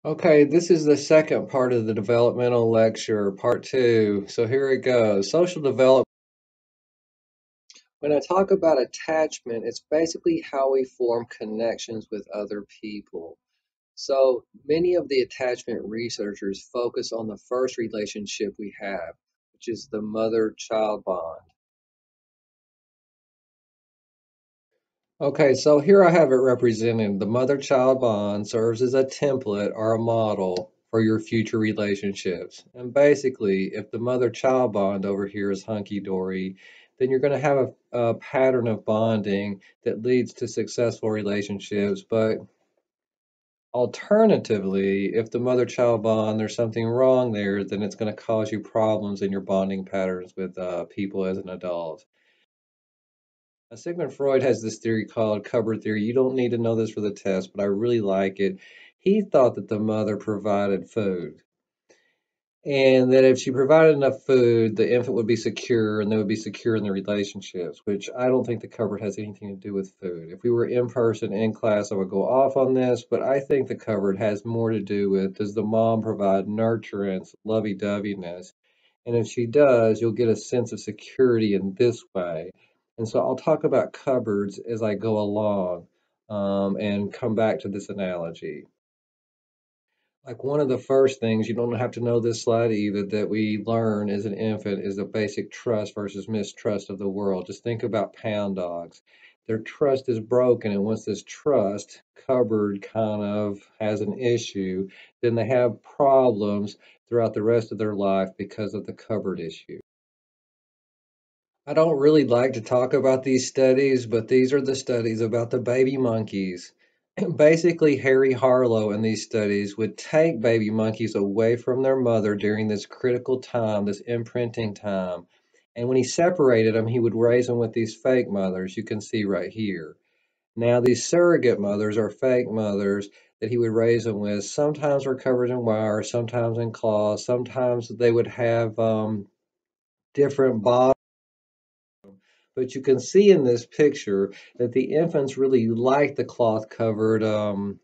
Okay, this is the second part of the developmental lecture, part two. So here it goes. Social development. When I talk about attachment, it's basically how we form connections with other people. So many of the attachment researchers focus on the first relationship we have, which is the mother-child bond. Okay, so here I have it represented. The mother-child bond serves as a template or a model for your future relationships. And basically, if the mother-child bond over here is hunky-dory, then you're going to have a pattern of bonding that leads to successful relationships. But alternatively, if the mother-child bond, there's something wrong there, then it's going to cause you problems in your bonding patterns with people as an adult. Sigmund Freud has this theory called cupboard theory. You don't need to know this for the test, but I really like it. He thought that the mother provided food, and that if she provided enough food, the infant would be secure and they would be secure in their relationships, which I don't think the cupboard has anything to do with food. If we were in person in class, I would go off on this, but I think the cupboard has more to do with, does the mom provide nurturance, lovey-doveyness? And if she does, you'll get a sense of security in this way. And so I'll talk about cupboards as I go along, and come back to this analogy. Like one of the first things, you don't have to know this slide either, that we learn as an infant is a basic trust versus mistrust of the world. Just think about pound dogs. Their trust is broken, and once this trust cupboard kind of has an issue, then they have problems throughout the rest of their life because of the cupboard issue. I don't really like to talk about these studies, but these are the studies about the baby monkeys. Basically, Harry Harlow in these studies would take baby monkeys away from their mother during this critical time, this imprinting time. And when he separated them, he would raise them with these fake mothers you can see right here. Now, these surrogate mothers are fake mothers that he would raise them with. Sometimes were covered in wire, sometimes in cloth, sometimes they would have different bodies. But you can see in this picture that the infants really like the cloth covered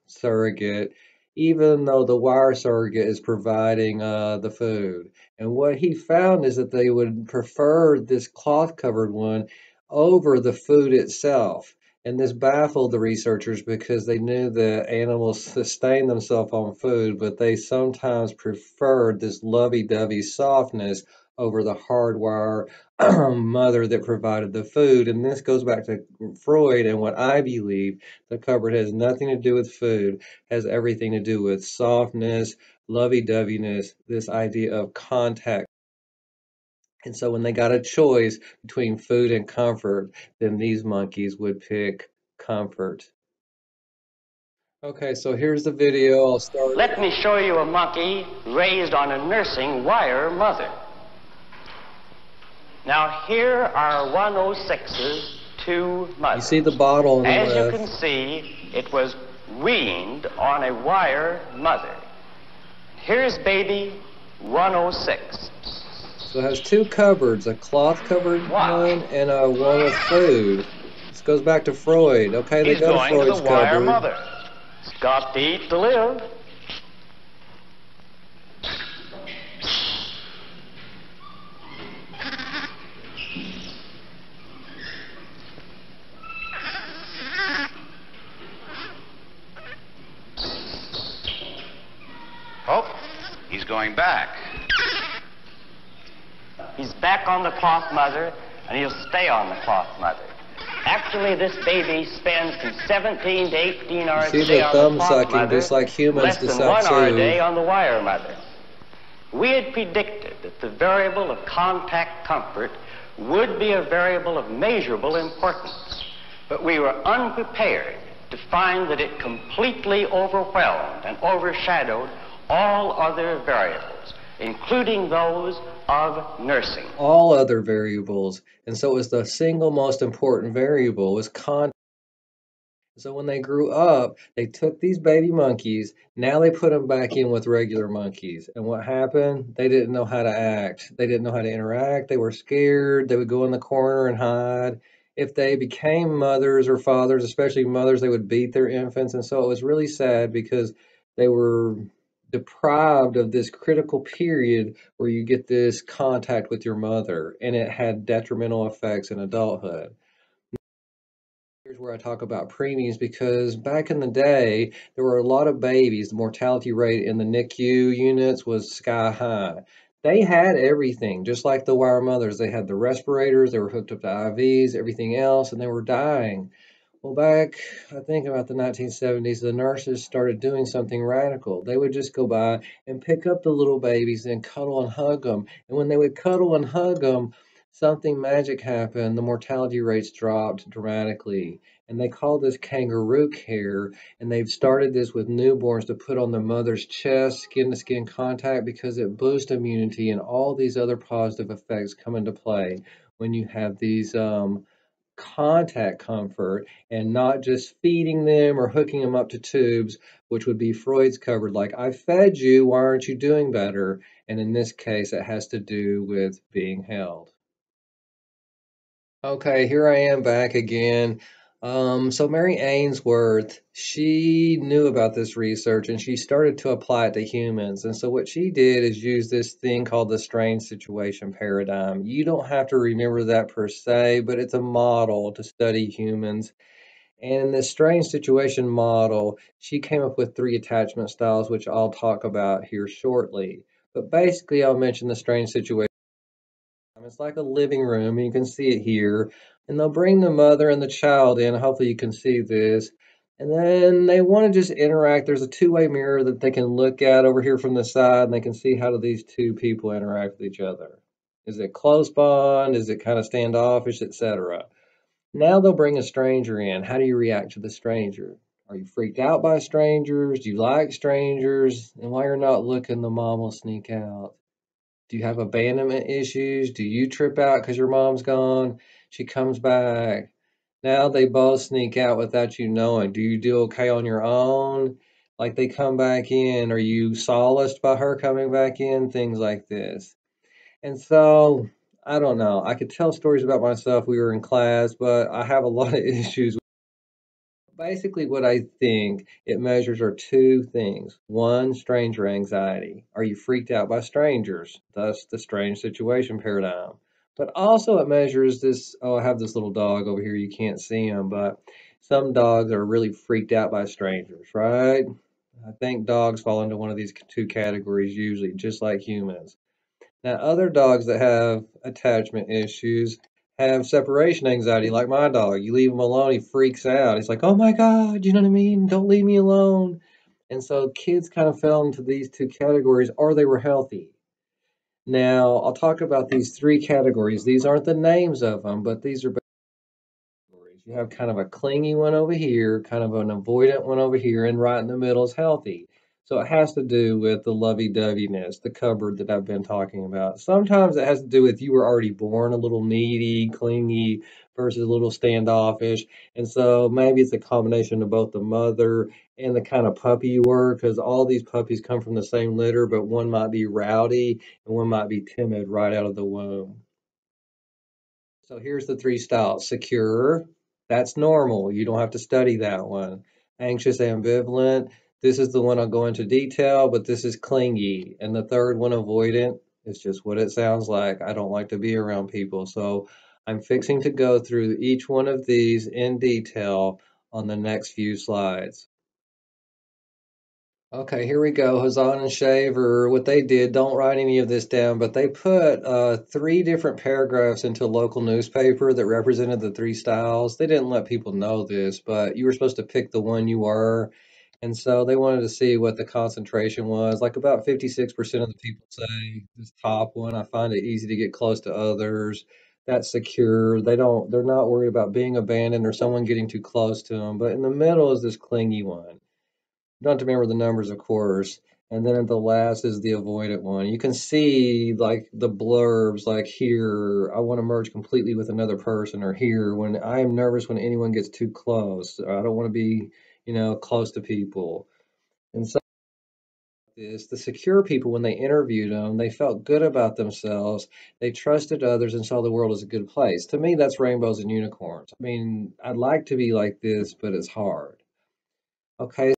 surrogate, even though the wire surrogate is providing the food. And what he found is that they would prefer this cloth covered one over the food itself. And this baffled the researchers because they knew that animals sustain themselves on food, but they sometimes preferred this lovey-dovey softness over the hardwire mother that provided the food. And this goes back to Freud and what I believe the cupboard has nothing to do with food, has everything to do with softness, lovey-doveyness, this idea of contact. And so when they got a choice between food and comfort, then these monkeys would pick comfort. Okay, so here's the video. I'll start. Let me show you a monkey raised on a nursing wire mother. Now here are 106's two mothers. You see the bottle on the As left. you can see, it was weaned on a wire mother. Here's baby 106. So it has two cupboards, a cloth covered one and a one with food. This goes back to Freud. Okay, they He's go to going to Freud's the wire cupboard. mother. He's got to eat to live. Oh, he's going back. He's back on the cloth mother, and he'll stay on the cloth mother. Actually, this baby spends from 17 to 18 hours You a see day the on thumb the cloth sucking mother, just like humans less to than suck 1 hour a too. day on the wire mother. We had predicted that the variable of contact comfort would be a variable of measurable importance, but we were unprepared to find that it completely overwhelmed and overshadowed all other variables, including those of nursing. All other variables. And so it was the single most important variable was contact. So when they grew up, they took these baby monkeys, now they put them back in with regular monkeys. And what happened? They didn't know how to act. They didn't know how to interact. They were scared. They would go in the corner and hide. If they became mothers or fathers, especially mothers, they would beat their infants. And so it was really sad because they were deprived of this critical period where you get this contact with your mother, and it had detrimental effects in adulthood. Here's where I talk about preemies because back in the day, there were a lot of babies. The mortality rate in the NICU units was sky high. They had everything, just like the wire mothers. They had the respirators, they were hooked up to IVs, everything else, and they were dying. Well, back, I think about the 1970s, the nurses started doing something radical. They would just go by and pick up the little babies and cuddle and hug them. And when they would cuddle and hug them, something magic happened. The mortality rates dropped dramatically. And they call this kangaroo care. And they've started this with newborns to put on the mother's chest, skin to skin contact, because it boosts immunity and all these other positive effects come into play when you have these contact comfort and not just feeding them or hooking them up to tubes, which would be Freud's covered, like, I fed you, why aren't you doing better? And in this case, it has to do with being held. Okay, here I am back again. So Mary Ainsworth, she knew about this research and she started to apply it to humans. And so what she did is use this thing called the strange situation paradigm. You don't have to remember that per se, but it's a model to study humans. And in this strange situation model, she came up with three attachment styles, which I'll talk about here shortly. But basically, I'll mention the strange situation. It's like a living room, and you can see it here. And they'll bring the mother and the child in. Hopefully, you can see this. And then they want to just interact. There's a two-way mirror that they can look at over here from the side, and they can see how do these two people interact with each other. Is it close bond? Is it kind of standoffish, etc.? Now they'll bring a stranger in. How do you react to the stranger? Are you freaked out by strangers? Do you like strangers? And while you're not looking, the mom will sneak out. Do you have abandonment issues? Do you trip out because your mom's gone? She comes back. Now they both sneak out without you knowing. Do you do okay on your own? Like they come back in. Are you solaced by her coming back in? Things like this. And so, I don't know. I could tell stories about myself. We were in class, but I have a lot of issues. Basically, what I think it measures are two things. One, stranger anxiety. Are you freaked out by strangers? Thus, the strange situation paradigm. But also, it measures this. Oh, I have this little dog over here. You can't see him, but some dogs are really freaked out by strangers, right? I think dogs fall into one of these two categories usually, just like humans. Now, other dogs that have attachment issues have separation anxiety, like my dog. You leave him alone, he freaks out. He's like, oh my God, you know what I mean? Don't leave me alone. And so kids kind of fell into these two categories, or they were healthy. Now, I'll talk about these three categories. These aren't the names of them, but these are categories. You have kind of a clingy one over here, kind of an avoidant one over here, and right in the middle is healthy. So it has to do with the lovey-doveyness, the cupboard that I've been talking about. Sometimes it has to do with you were already born a little needy, clingy, versus a little standoffish. And so maybe it's a combination of both the mother and the kind of puppy you were, because all these puppies come from the same litter, but one might be rowdy and one might be timid right out of the womb. So here's the three styles. Secure, that's normal. You don't have to study that one. Anxious, ambivalent, this is the one I'll go into detail, but this is clingy. And the third one, avoidant, is just what it sounds like. I don't like to be around people. So I'm fixing to go through each one of these in detail on the next few slides. Okay, here we go. Hazan and Shaver, what they did, don't write any of this down, but they put three different paragraphs into a local newspaper that represented the three styles. They didn't let people know this, but you were supposed to pick the one you were. And so they wanted to see what the concentration was. Like about 56% of the people say this top one, I find it easy to get close to others. That's secure. They're not worried about being abandoned or someone getting too close to them. But in the middle is this clingy one. You don't have to remember the numbers, of course. And then at the last is the avoidant one. You can see like the blurbs, like here, I want to merge completely with another person, or here, when I am nervous when anyone gets too close. I don't want to be, close to people. And so this, the secure people, when they interviewed them, they felt good about themselves. They trusted others and saw the world as a good place. To me, that's rainbows and unicorns. I mean, I'd like to be like this, but it's hard. Okay.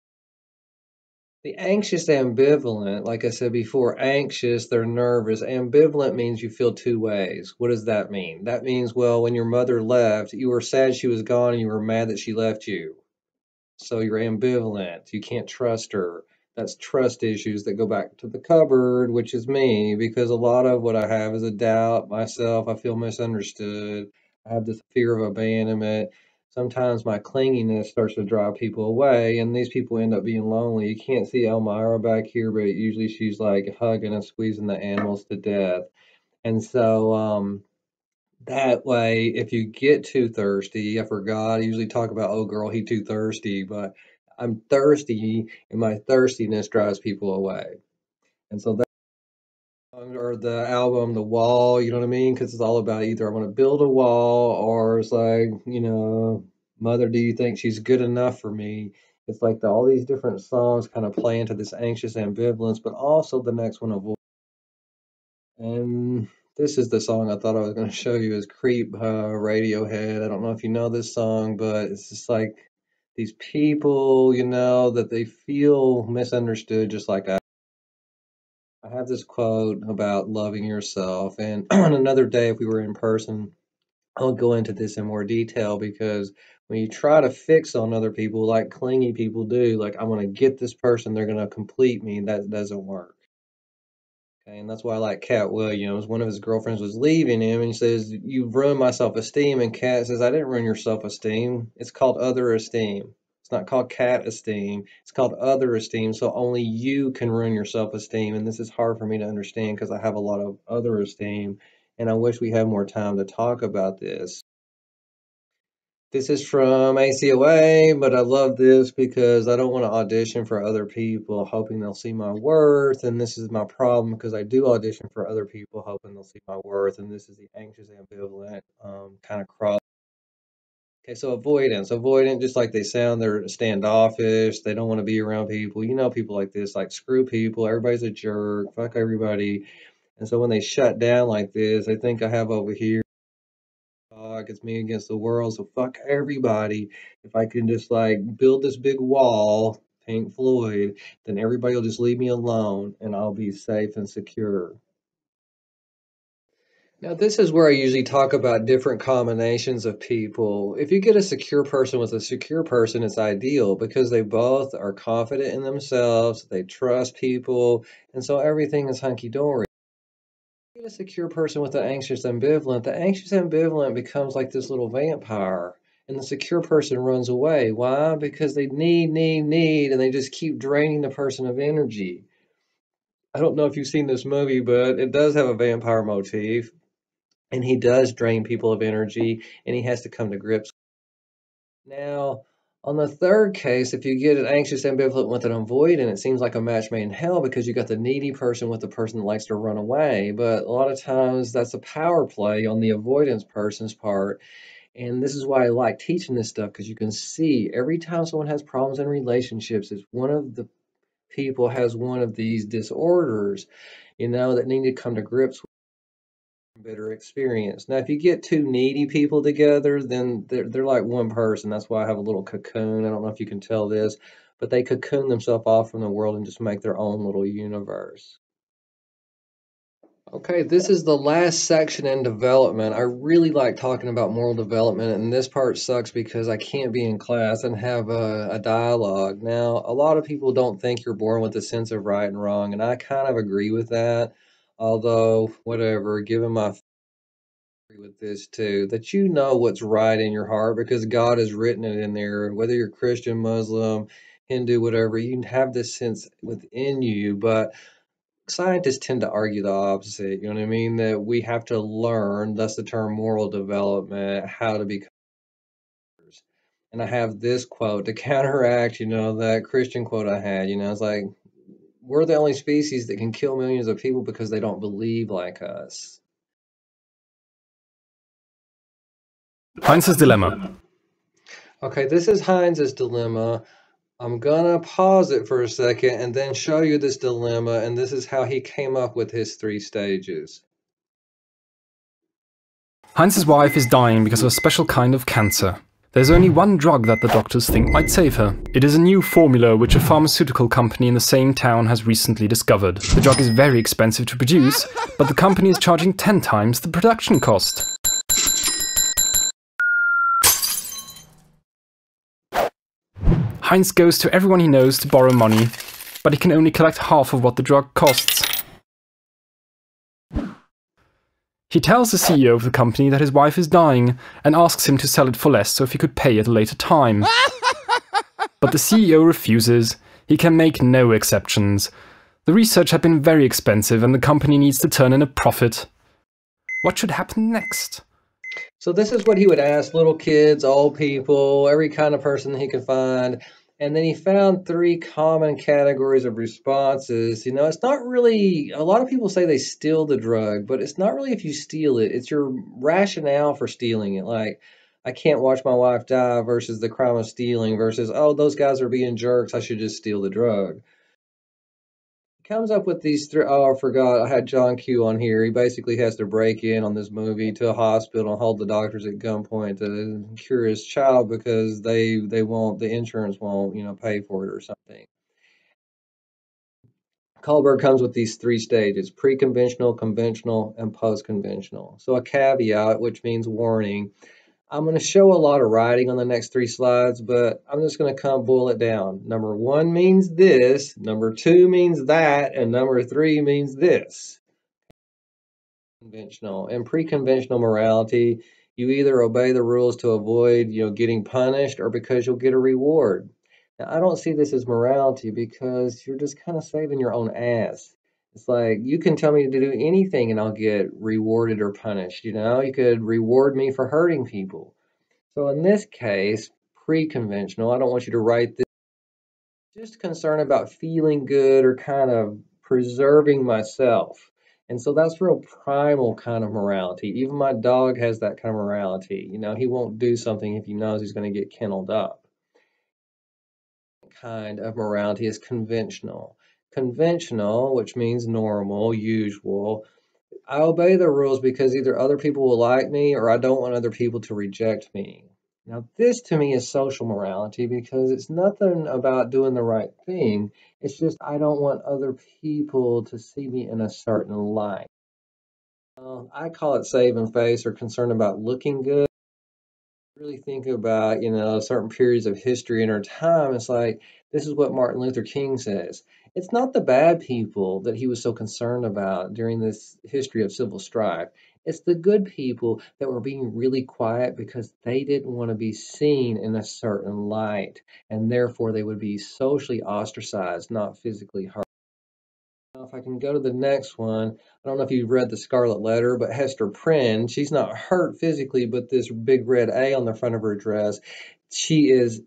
The anxious ambivalent, like I said before, anxious, they're nervous. Ambivalent means you feel two ways. What does that mean? That means, well, when your mother left, you were sad she was gone and you were mad that she left you. So you're ambivalent. You can't trust her. That's trust issues that go back to the cupboard, which is me, because a lot of what I have is a doubt myself. I feel misunderstood. I have this fear of abandonment. Sometimes my clinginess starts to drive people away, and these people end up being lonely. You can't see Elmira back here, but usually she's like hugging and squeezing the animals to death. And so, that way, if you get too thirsty, I forgot, I usually talk about, oh girl, he too thirsty, but I'm thirsty and my thirstiness drives people away. And so that song or the album, The Wall, you know what I mean? Because it's all about either I want to build a wall or it's like, Mother, do you think she's good enough for me? It's like all these different songs kind of play into this anxious ambivalence, but also the next one, Avoid. And this is the song I thought I was going to show you is Creep, Radiohead. I don't know if you know this song, but it's just like these people, that they feel misunderstood just like I. I have this quote about loving yourself, and on another day, if we were in person, I'll go into this in more detail because when you try to fix on other people like clingy people do, like I'm going to get this person, they're going to complete me, that doesn't work. Okay, and that's why I like Cat Williams. One of his girlfriends was leaving him, and he says, "You've ruined my self-esteem." And Cat says, "I didn't ruin your self-esteem. It's called other esteem. It's not called cat esteem. It's called other esteem. So only you can ruin your self-esteem." And this is hard for me to understand because I have a lot of other esteem, and I wish we had more time to talk about this. This is from ACOA, but I love this because I don't want to audition for other people hoping they'll see my worth. And this is my problem because I do audition for other people hoping they'll see my worth. And this is the anxious ambivalent kind of cross. Okay, so avoidance. Avoidant, just like they sound, they're standoffish. They don't want to be around people. You know, people like this, like screw people. Everybody's a jerk. Fuck everybody. And so when they shut down like this, I think I have over here. It's me against the world, so fuck everybody. If I can just like build this big wall, Pink Floyd, then everybody will just leave me alone and I'll be safe and secure. Now, this is where I usually talk about different combinations of people. If you get a secure person with a secure person, it's ideal because they both are confident in themselves, they trust people, and so everything is hunky dory. Get a secure person with an anxious ambivalent, the anxious ambivalent becomes like this little vampire, and the secure person runs away. Why? Because they need, and they just keep draining the person of energy. I don't know if you've seen this movie, but it does have a vampire motif, and he does drain people of energy, and he has to come to grips. Now, on the third case, if you get an anxious ambivalent with an avoidant, it seems like a match made in hell because you got the needy person with the person that likes to run away. But a lot of times that's a power play on the avoidance person's part. And this is why I like teaching this stuff because you can see every time someone has problems in relationships, it's one of the people has one of these disorders, that need to come to grips bitter experience. Now, if you get two needy people together, then they're like one person. That's why I have a little cocoon. I don't know if you can tell this, but they cocoon themselves off from the world and just make their own little universe. Okay, this is the last section in development. I really like talking about moral development, and this part sucks because I can't be in class and have a dialogue. Now, a lot of people don't think you're born with a sense of right and wrong, and I kind of agree with that. Although, whatever, given my with this too, that you know what's right in your heart because God has written it in there, whether you're Christian, Muslim, Hindu, whatever, you have this sense within you. But scientists tend to argue the opposite, you know what I mean? That we have to learn, thus the term moral development, how to become. And I have this quote to counteract, that Christian quote I had, it's like, we're the only species that can kill millions of people because they don't believe like us. Heinz's Dilemma. Okay, this is Heinz's dilemma. I'm gonna pause it for a second and then show you this dilemma, and this is how he came up with his 3 stages. Heinz's wife is dying because of a special kind of cancer. There's only one drug that the doctors think might save her. It is a new formula which a pharmaceutical company in the same town has recently discovered. The drug is very expensive to produce, but the company is charging 10 times the production cost. Heinz goes to everyone he knows to borrow money, but he can only collect half of what the drug costs. He tells the CEO of the company that his wife is dying and asks him to sell it for less so if he could pay at a later time. But the CEO refuses. He can make no exceptions. The research had been very expensive and the company needs to turn in a profit. What should happen next? So this is what he would ask little kids, old people, every kind of person he could find. And then he found 3 common categories of responses. You know, it's not really, a lot of people say they steal the drug, but it's not really if you steal it. It's your rationale for stealing it. Like, I can't watch my wife die versus the crime of stealing versus, oh, those guys are being jerks, I should just steal the drug. Comes up with these 3. Oh, I forgot. I had John Q on here. He basically has to break in on this movie to a hospital and hold the doctors at gunpoint to cure his child because they won't, the insurance won't, pay for it or something. Kohlberg comes with these 3 stages: pre-conventional, conventional, and post-conventional. So a caveat, which means warning. I'm going to show a lot of writing on the next 3 slides, but I'm just going to come boil it down. Number 1 means this, number 2 means that, and number 3 means this. Conventional and pre-conventional morality, you either obey the rules to avoid, getting punished or because you'll get a reward. Now, I don't see this as morality because you're just kind of saving your own ass. It's like you can tell me to do anything and I'll get rewarded or punished. You could reward me for hurting people. So in this case, pre-conventional, I don't want you to write this. Just concerned about feeling good or kind of preserving myself. And so that's real primal kind of morality. Even my dog has that kind of morality. He won't do something if he knows he's going to get kenneled up. Kind of morality is conventional. Conventional, which means normal, usual. I obey the rules because either other people will like me or I don't want other people to reject me. Now, this to me is social morality because it's nothing about doing the right thing. It's just I don't want other people to see me in a certain light. I call it saving face or concern about looking good. Really think about, certain periods of history in our time, it's like this is what Martin Luther King says. It's not the bad people that he was so concerned about during this history of civil strife. It's the good people that were being really quiet because they didn't want to be seen in a certain light, and therefore they would be socially ostracized, not physically hurt. Now, if I can go to the next one, I don't know if you've read The Scarlet Letter, but Hester Prynne, she's not hurt physically, but this big red A on the front of her dress, she is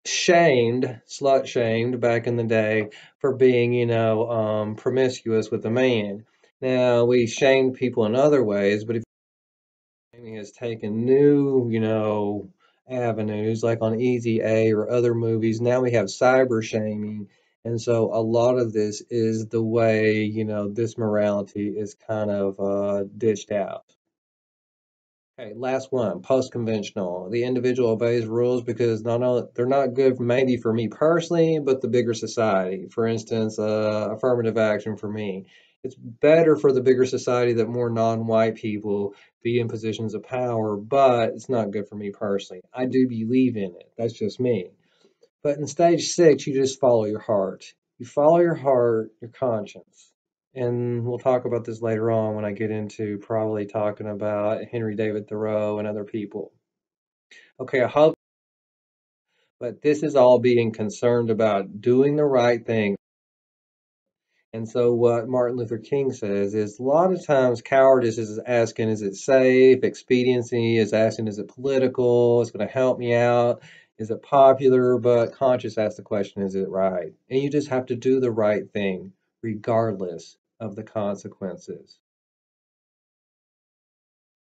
shamed, slut shamed back in the day for being, promiscuous with a man. Now, we shamed people in other ways, but if shaming has taken new, avenues like on Easy A or other movies, now we have cyber shaming. And so a lot of this is the way, this morality is kind of dished out. Okay, last one, post-conventional. The individual obeys rules because not only they're not good maybe for me personally, but the bigger society. For instance, affirmative action for me. It's better for the bigger society that more non-white people be in positions of power, but it's not good for me personally. I do believe in it. That's just me. But in stage 6, you just follow your heart. You follow your heart, your conscience. And we'll talk about this later on when I get into probably talking about Henry David Thoreau and other people. Okay, I hope, but this is all being concerned about doing the right thing. And so what Martin Luther King says is a lot of times cowardice is asking, is it safe? Expediency is asking, is it political? It's going to help me out. Is it popular? But conscious asks the question, is it right? And you just have to do the right thing regardless of the consequences.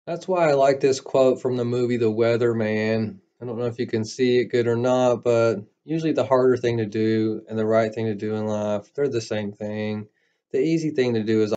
That's why I like this quote from the movie The Weatherman. I don't know if you can see it good or not, but usually the harder thing to do and the right thing to do in life, they're the same thing. The easy thing to do is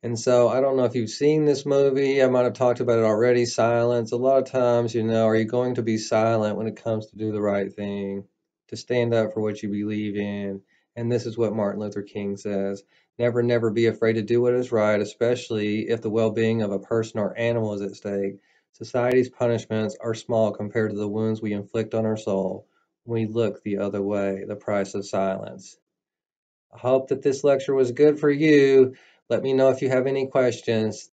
And so I don't know if you've seen this movie. I might have talked about it already. Silence. A lot of times, are you going to be silent when it comes to do the right thing, to stand up for what you believe in? And this is what Martin Luther King says. Never, never be afraid to do what is right, especially if the well-being of a person or animal is at stake. Society's punishments are small compared to the wounds we inflict on our soul when we look the other way. The price of silence. I hope that this lecture was good for you. Let me know if you have any questions.